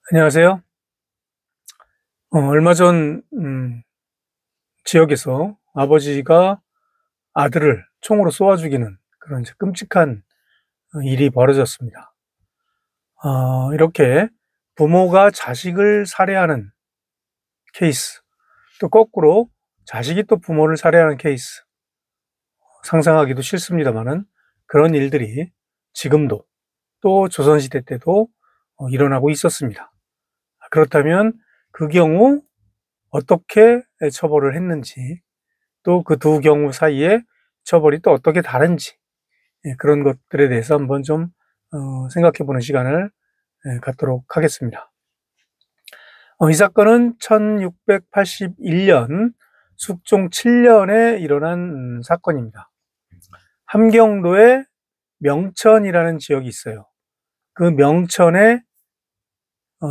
안녕하세요. 얼마 전 지역에서 아버지가 아들을 총으로 쏘아 죽이는 그런 이제 끔찍한 일이 벌어졌습니다. 이렇게 부모가 자식을 살해하는 케이스, 또 거꾸로 자식이 또 부모를 살해하는 케이스, 상상하기도 싫습니다만은 그런 일들이 지금도 또 조선시대 때도 일어나고 있었습니다. 그렇다면 그 경우 어떻게 처벌을 했는지, 또 그 두 경우 사이에 처벌이 또 어떻게 다른지, 그런 것들에 대해서 한번 좀 생각해 보는 시간을 갖도록 하겠습니다. 이 사건은 1681년 숙종 7년에 일어난 사건입니다. 함경도에 명천이라는 지역이 있어요. 그 명천에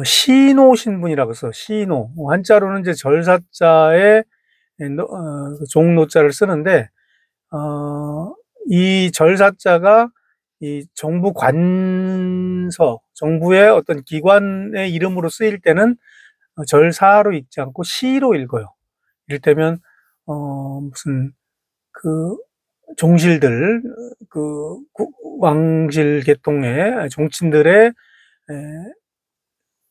시노 신분이라고 해서 시노, 한자로는 이제 절사자에 종노자를 쓰는데, 이 절사자가 이 정부 관서, 정부의 어떤 기관의 이름으로 쓰일 때는 절사로 읽지 않고 시로 읽어요. 이를테면 무슨 그 종실들, 그 왕실 계통의 종친들의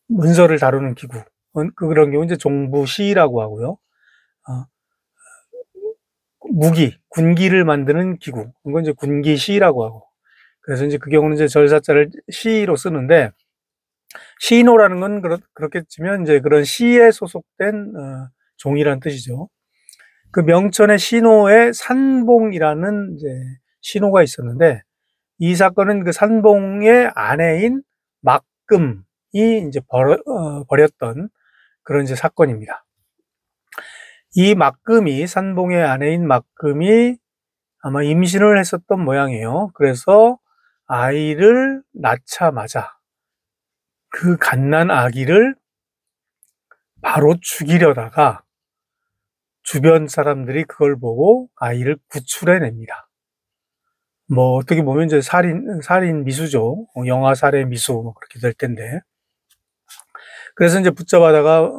문서를 다루는 기구, 그런 경우 이제 종부시라고 하고요. 무기, 군기를 만드는 기구, 이건 이제 군기시라고 하고. 그래서 이제 그 경우는 이제 절사자를 시로 쓰는데, 시노라는 건 그렇게 치면 이제 그런 시에 소속된 종이란 뜻이죠. 그 명천의 시노에 산봉이라는 이제 시노가 있었는데, 이 사건은 그 산봉의 아내인 막금이 이제 벌였던 그런 이제 사건입니다. 이 막금이, 산봉의 아내인 막금이 아마 임신을 했었던 모양이에요. 그래서 아이를 낳자마자 그 갓난 아기를 바로 죽이려다가 주변 사람들이 그걸 보고 아이를 구출해냅니다. 뭐 어떻게 보면 이제 살인 미수죠. 영아 살해 미수 뭐 그렇게 될 텐데. 그래서 이제 붙잡아다가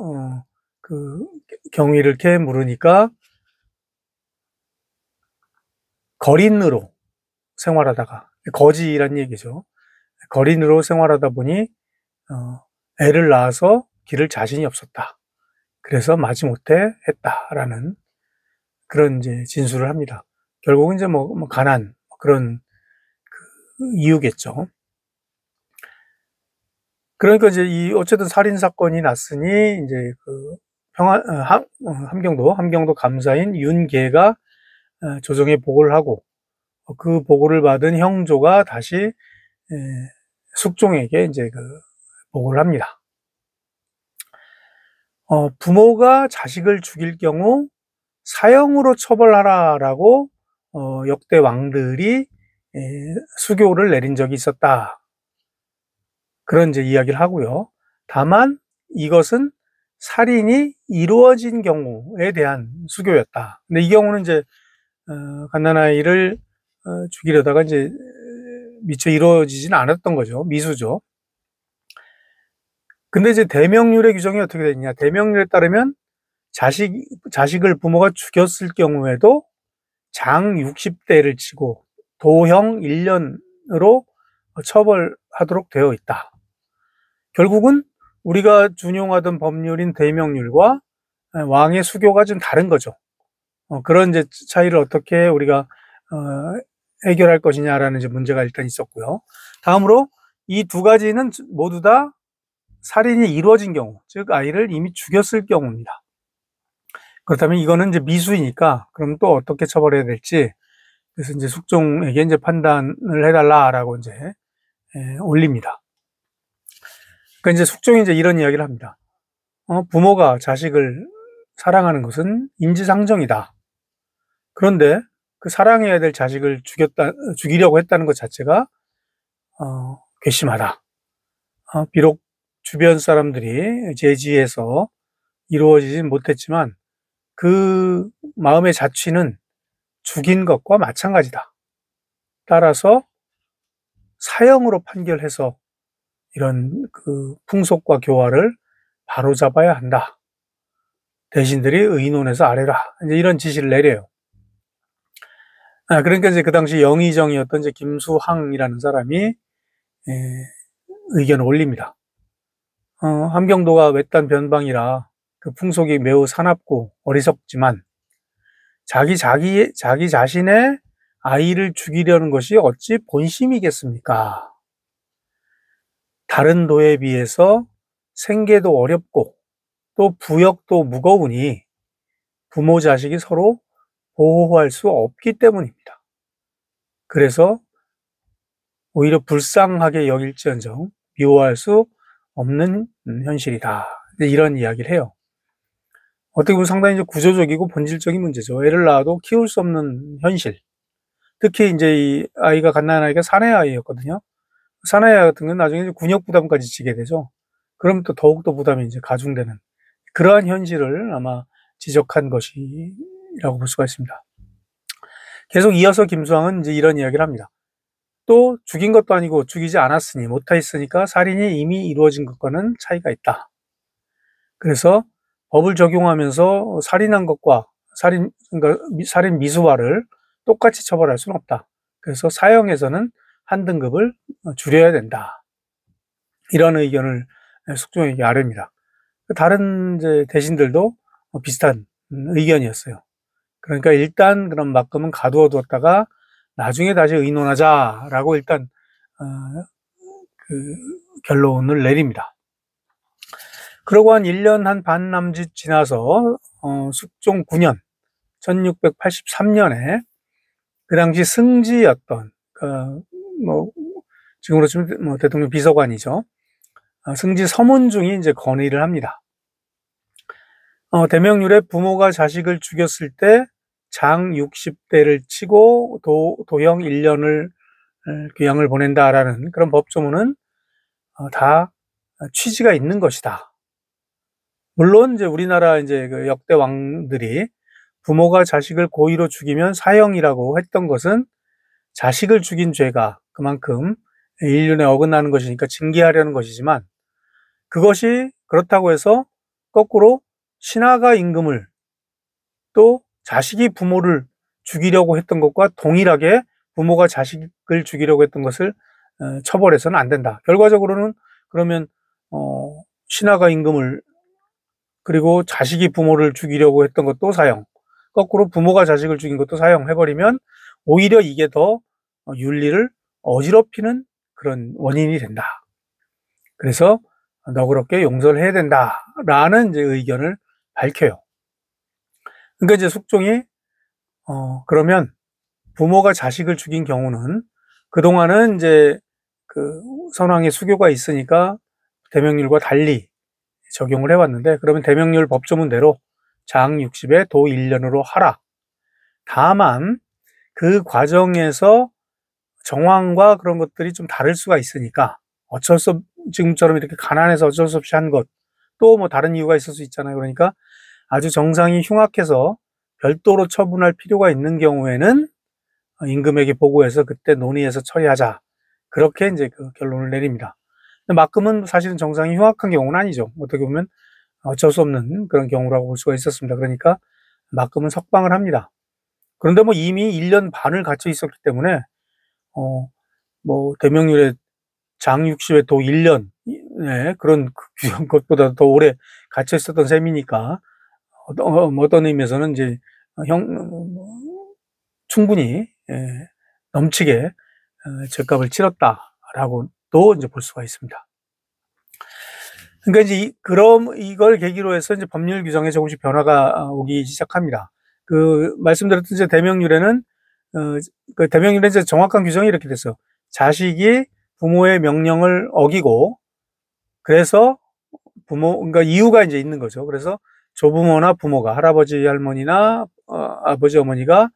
그 경위를 이렇게 물으니까 거린으로 생활하다가, 거지란 얘기죠. 거린으로 생활하다 보니 애를 낳아서 기를 자신이 없었다. 그래서 마지못해 했다라는 그런 이제 진술을 합니다. 결국은 이제 뭐 가난 그런 그 이유겠죠. 그러니까 이제 이 어쨌든 살인 사건이 났으니 이제 그 함경도 감사인 윤계가 조정에 보고를 하고, 그 보고를 받은 형조가 다시 숙종에게 이제 그 보고를 합니다. 부모가 자식을 죽일 경우 사형으로 처벌하라라고 역대 왕들이 수교를 내린 적이 있었다. 그런 이제 이야기를 하고요. 다만 이것은 살인이 이루어진 경우에 대한 수교였다. 근데 이 경우는 이제 갓난아이를 죽이려다가 이제 미처 이루어지진 않았던 거죠. 미수죠. 근데 이제 대명률의 규정이 어떻게 되느냐? 대명률에 따르면 자식을 부모가 죽였을 경우에도 장 60대를 치고 도형 1년으로 처벌하도록 되어 있다. 결국은 우리가 준용하던 법률인 대명률과 왕의 수교가 좀 다른 거죠. 그런 이제 차이를 어떻게 우리가 해결할 것이냐라는 이제 문제가 일단 있었고요. 다음으로 이 두 가지는 모두 다 살인이 이루어진 경우, 즉 아이를 이미 죽였을 경우입니다. 그렇다면 이거는 이제 미수이니까 그럼 또 어떻게 처벌해야 될지, 그래서 이제 숙종에게 이제 판단을 해달라라고 이제 올립니다. 그러니까 이제 숙종이 이제 이런 이야기를 합니다. 부모가 자식을 사랑하는 것은 인지상정이다. 그런데 그 사랑해야 될 자식을 죽이려고 했다는 것 자체가 괘씸하다. 비록 주변 사람들이 제지해서 이루어지진 못했지만 그 마음의 자취는 죽인 것과 마찬가지다. 따라서 사형으로 판결해서 이런 그 풍속과 교화를 바로잡아야 한다. 대신들이 의논해서 아래라. 이제 이런 지시를 내려요. 그러니까 이제 그 당시 영의정이었던 이제 김수항이라는 사람이 의견을 올립니다. 함경도가 외딴 변방이라 그 풍속이 매우 사납고 어리석지만 자기 자신의 아이를 죽이려는 것이 어찌 본심이겠습니까? 다른 도에 비해서 생계도 어렵고 또 부역도 무거우니 부모 자식이 서로 보호할 수 없기 때문입니다. 그래서 오히려 불쌍하게 여길지언정 미워할 수 없는 현실이다. 이런 이야기를 해요. 어떻게 보면 상당히 구조적이고 본질적인 문제죠. 애를 낳아도 키울 수 없는 현실. 특히 이제 이 아이가 갓난아이가 사내 아이였거든요. 사내 아이 같은 건 나중에 군역 부담까지 지게 되죠. 그럼 또 더욱더 부담이 이제 가중되는 그러한 현실을 아마 지적한 것이라고 볼 수가 있습니다. 계속 이어서 김수항은 이제 이런 이야기를 합니다. 또 죽인 것도 아니고 죽이지 않았으니 못하였으니까 살인이 이미 이루어진 것과는 차이가 있다. 그래서 법을 적용하면서 살인한 것과 그러니까 살인 미수와를 똑같이 처벌할 수는 없다. 그래서 사형에서는 한 등급을 줄여야 된다. 이런 의견을 숙종에게 아뢰입니다. 다른 이제 대신들도 비슷한 의견이었어요. 그러니까 일단 그럼 막금은 가두어 두었다가 나중에 다시 의논하자라고 일단 그 결론을 내립니다. 그러고 한 1년 한 반 남짓 지나서 숙종 9년 1683년에 그 당시 승지였던 지금으로 치면 대통령 비서관이죠. 승지 서문중이 이제 건의를 합니다. 대명률에 부모가 자식을 죽였을 때 장 60대를 치고 도형 1년을 귀양을 보낸다라는 그런 법조문은 다 취지가 있는 것이다. 물론 이제 우리나라 이제 그 역대 왕들이 부모가 자식을 고의로 죽이면 사형이라고 했던 것은 자식을 죽인 죄가 그만큼 인륜에 어긋나는 것이니까 징계하려는 것이지만 그것이 그렇다고 해서 거꾸로 신하가 임금을 또 자식이 부모를 죽이려고 했던 것과 동일하게 부모가 자식을 죽이려고 했던 것을 처벌해서는 안 된다. 결과적으로는 그러면 신하가 임금을 그리고 자식이 부모를 죽이려고 했던 것도 사형, 거꾸로 부모가 자식을 죽인 것도 사형해버리면 오히려 이게 더 윤리를 어지럽히는 그런 원인이 된다. 그래서 너그럽게 용서를 해야 된다라는 이제 의견을 밝혀요. 그러니까 이제 숙종이 그러면 부모가 자식을 죽인 경우는 그동안은 이제 그 선왕의 수교가 있으니까 대명률과 달리 적용을 해왔는데 그러면 대명률 법조문대로 장 60에 도 1년으로 하라. 다만 그 과정에서 정황과 그런 것들이 좀 다를 수가 있으니까 어쩔 수 지금처럼 이렇게 가난해서 어쩔 수 없이 한 것 또 뭐 다른 이유가 있을 수 있잖아요. 그러니까 아주 정상이 흉악해서 별도로 처분할 필요가 있는 경우에는 임금에게 보고해서 그때 논의해서 처리하자. 그렇게 이제 그 결론을 내립니다. 막금은 사실은 정상이 흉악한 경우는 아니죠. 어떻게 보면 어쩔 수 없는 그런 경우라고 볼 수가 있었습니다. 그러니까 막금은 석방을 합니다. 그런데 뭐 이미 1년 반을 갇혀 있었기 때문에 뭐 대명률의 장 60에 도 1년 그런 것보다 더 오래 갇혀 있었던 셈이니까 어떤 의미에서는 이제 충분히 넘치게 죗값을 치렀다라고도 이제 볼 수가 있습니다. 그러니까 이제 그럼 이걸 계기로 해서 이제 법률 규정에 조금씩 변화가 오기 시작합니다. 그 말씀드렸던 이제 대명률에는 그 대명률에 이제 정확한 규정이 이렇게 됐어요. 자식이 부모의 명령을 어기고 그래서 그러니까 이유가 이제 있는 거죠. 그래서 조부모나 부모가 할아버지 할머니나 아버지 어머니가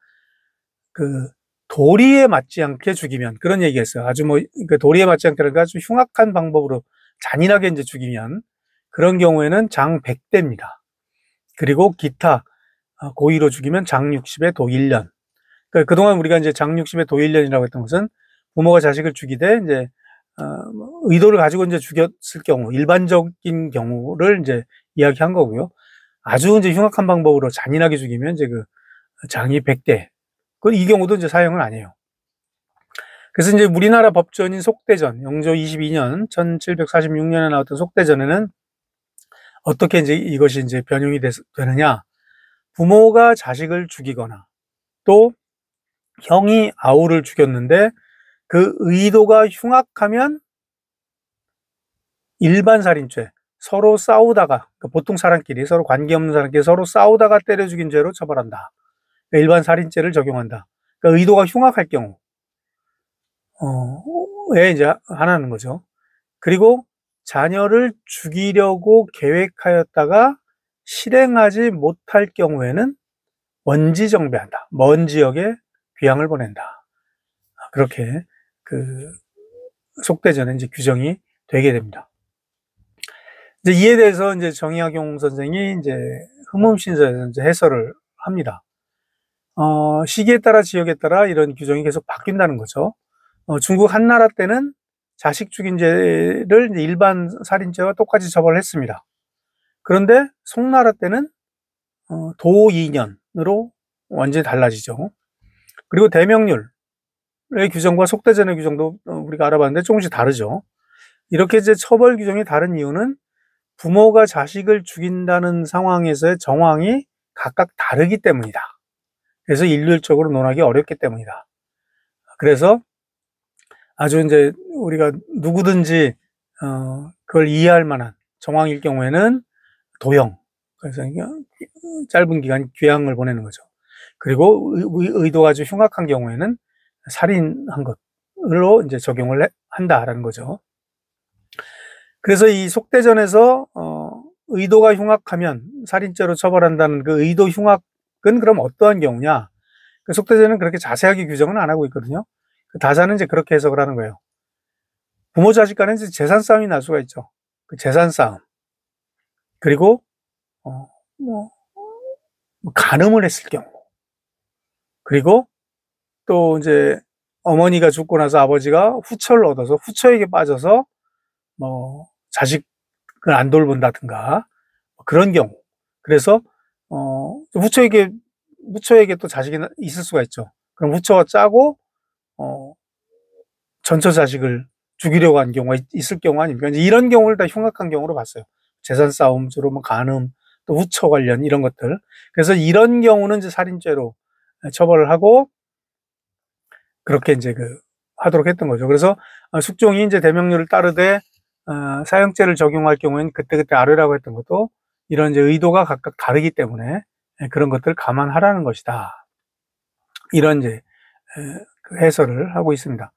그 도리에 맞지 않게 죽이면 그런 얘기했어요. 아주 그 도리에 맞지 않게 아주 흉악한 방법으로 잔인하게 이제 죽이면 그런 경우에는 장 100대입니다. 그리고 기타 고의로 죽이면 장 60에 도 1년. 그러니까 그동안 우리가 이제 장 60에 도 1년이라고 했던 것은 부모가 자식을 죽이되 이제 의도를 가지고 이제 죽였을 경우, 일반적인 경우를 이제 이야기한 거고요. 아주 이제 흉악한 방법으로 잔인하게 죽이면 이제 그 장이 100대. 이 경우도 이제 사형은 아니에요. 그래서 이제 우리나라 법전인 속대전, 영조 22년, 1746년에 나왔던 속대전에는 어떻게 이제 이것이 이제 변형이 되느냐. 부모가 자식을 죽이거나 또 형이 아우를 죽였는데 그 의도가 흉악하면 일반 살인죄, 서로 싸우다가, 보통 사람끼리, 서로 관계없는 사람끼리 서로 싸우다가 때려 죽인 죄로 처벌한다. 일반 살인죄를 적용한다. 그러니까 의도가 흉악할 경우, 에 이제 하나는 거죠. 그리고 자녀를 죽이려고 계획하였다가 실행하지 못할 경우에는 원지정배한다. 먼 지역에 귀양을 보낸다. 그렇게 그 속대전에 이제 규정이 되게 됩니다. 이제 이에 대해서 이제 정의학용 선생이 이제 흠음신서에서 이제 해설을 합니다. 시기에 따라 지역에 따라 이런 규정이 계속 바뀐다는 거죠. 중국 한나라 때는 자식 죽인 죄를 이제 일반 살인죄와 똑같이 처벌을 했습니다. 그런데 송나라 때는 도2년으로 완전히 달라지죠. 그리고 대명률의 규정과 속대전의 규정도 우리가 알아봤는데 조금씩 다르죠. 이렇게 이제 처벌 규정이 다른 이유는 부모가 자식을 죽인다는 상황에서의 정황이 각각 다르기 때문이다. 그래서 일률적으로 논하기 어렵기 때문이다. 그래서 아주 이제 우리가 누구든지 그걸 이해할 만한 정황일 경우에는 도형, 그래서 짧은 기간 귀양을 보내는 거죠. 그리고 의도가 아주 흉악한 경우에는 살인한 것으로 이제 적용을 한다라는 거죠. 그래서 이 속대전에서 의도가 흉악하면 살인죄로 처벌한다는 그 의도 흉악은 그럼 어떠한 경우냐? 그 속대전은 그렇게 자세하게 규정은 안 하고 있거든요. 그 다자는 이제 그렇게 해석을 하는 거예요. 부모 자식 간에 이제 재산 싸움이 날 수가 있죠. 그 재산 싸움. 그리고 간음을 했을 경우. 그리고 또 이제 어머니가 죽고 나서 아버지가 후처를 얻어서 후처에게 빠져서 자식을 안 돌본다든가 그런 경우. 그래서 후처에게 또 자식이 있을 수가 있죠. 그럼 후처가 짜고 전처 자식을 죽이려고 한 경우가 있을 경우 아닙니까? 이제 이런 경우를 다 흉악한 경우로 봤어요. 재산 싸움, 주로 간음, 또 후처 관련 이런 것들. 그래서 이런 경우는 이제 살인죄로 처벌을 하고 그렇게 이제 하도록 했던 거죠. 그래서 숙종이 이제 대명률을 따르되 사형죄를 적용할 경우에는 그때그때 아뢰라고 했던 것도 이런 이제 의도가 각각 다르기 때문에 그런 것들을 감안하라는 것이다. 이런 이제 해설을 하고 있습니다.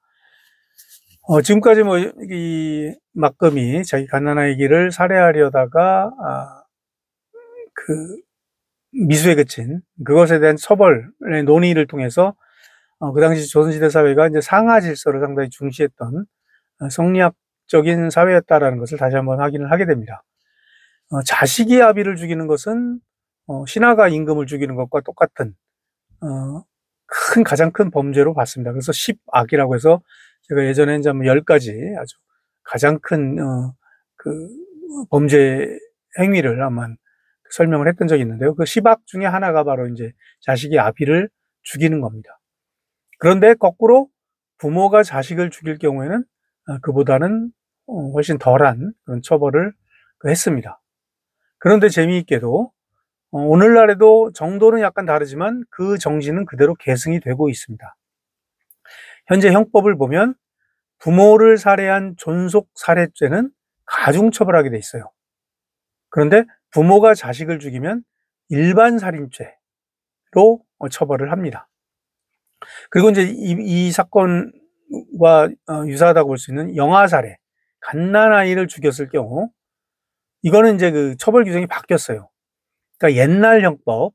지금까지 이 막금이 자기 갓난아기를 살해하려다가 미수에 그친 그것에 대한 처벌의 논의를 통해서 그 당시 조선시대 사회가 이제 상하 질서를 상당히 중시했던 성리학적인 사회였다라는 것을 다시 한번 확인을 하게 됩니다. 자식이 아비를 죽이는 것은 신하가 임금을 죽이는 것과 똑같은 가장 큰 범죄로 봤습니다. 그래서 10악이라고 해서 제가 예전에 이제 10가지 아주 가장 큰 범죄 행위를 아마 설명을 했던 적이 있는데요. 그 10악 중에 하나가 바로 이제 자식이 아비를 죽이는 겁니다. 그런데 거꾸로 부모가 자식을 죽일 경우에는 그보다는 훨씬 덜한 그런 처벌을 했습니다. 그런데 재미있게도 오늘날에도 정도는 약간 다르지만 그 정신은 그대로 계승이 되고 있습니다. 현재 형법을 보면 부모를 살해한 존속 살해죄는 가중처벌하게 돼 있어요. 그런데 부모가 자식을 죽이면 일반 살인죄로 처벌을 합니다. 그리고 이제 이 사건과 유사하다고 볼 수 있는 영아살해, 갓난아이를 죽였을 경우 이거는 이제 그 처벌 규정이 바뀌었어요. 그러니까 옛날 형법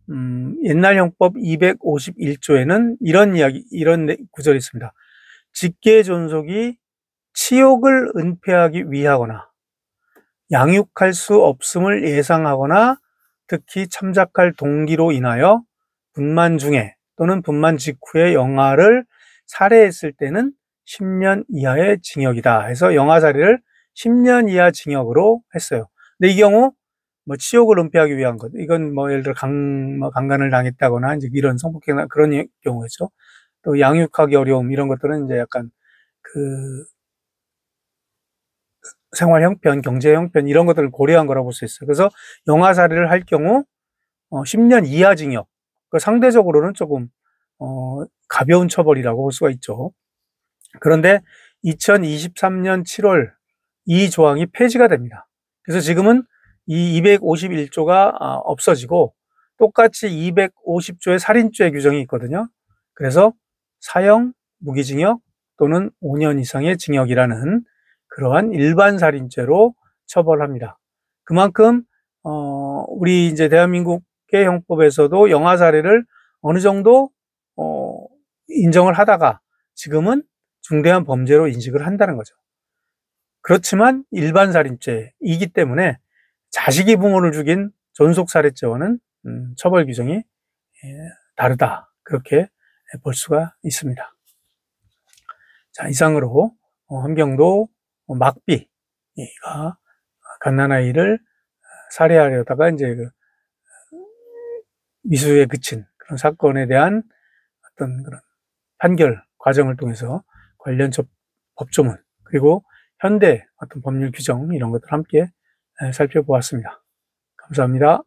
251조에는 이런 구절이 있습니다. 직계 존속이 치욕을 은폐하기 위하거나 양육할 수 없음을 예상하거나 특히 참작할 동기로 인하여 분만 중에 또는 분만 직후에 영아를 살해했을 때는 10년 이하의 징역이다 해서 영아살이를 10년 이하 징역으로 했어요. 근데 이 경우 뭐 치욕을 은폐하기 위한 것, 이건 뭐 예를 들어 강간을 당했다거나 이제 이런 성폭행 그런 경우였죠. 또 양육하기 어려움 이런 것들은 이제 약간 그 생활 형편, 경제 형편 이런 것들을 고려한 거라고 볼 수 있어요. 그래서 영아살이를 할 경우 10년 이하 징역, 상대적으로는 조금 가벼운 처벌이라고 볼 수가 있죠. 그런데 2023년 7월 이 조항이 폐지가 됩니다. 그래서 지금은 이 251조가 없어지고 똑같이 250조의 살인죄 규정이 있거든요. 그래서 사형, 무기징역 또는 5년 이상의 징역이라는 그러한 일반 살인죄로 처벌합니다. 그만큼 우리 이제 대한민국의 형법에서도 영아살이를 어느 정도 인정을 하다가 지금은 중대한 범죄로 인식을 한다는 거죠. 그렇지만 일반 살인죄이기 때문에 자식이 부모를 죽인 존속살해죄와는 처벌 규정이 다르다. 그렇게 볼 수가 있습니다. 자, 이상으로 함경도 막비가 갓난아이를 살해하려다가 이제 미수에 그친 그런 사건에 대한 어떤 그런 판결 과정을 통해서 관련 법조문 그리고 현대 어떤 법률 규정 이런 것들 함께 살펴보았습니다. 감사합니다.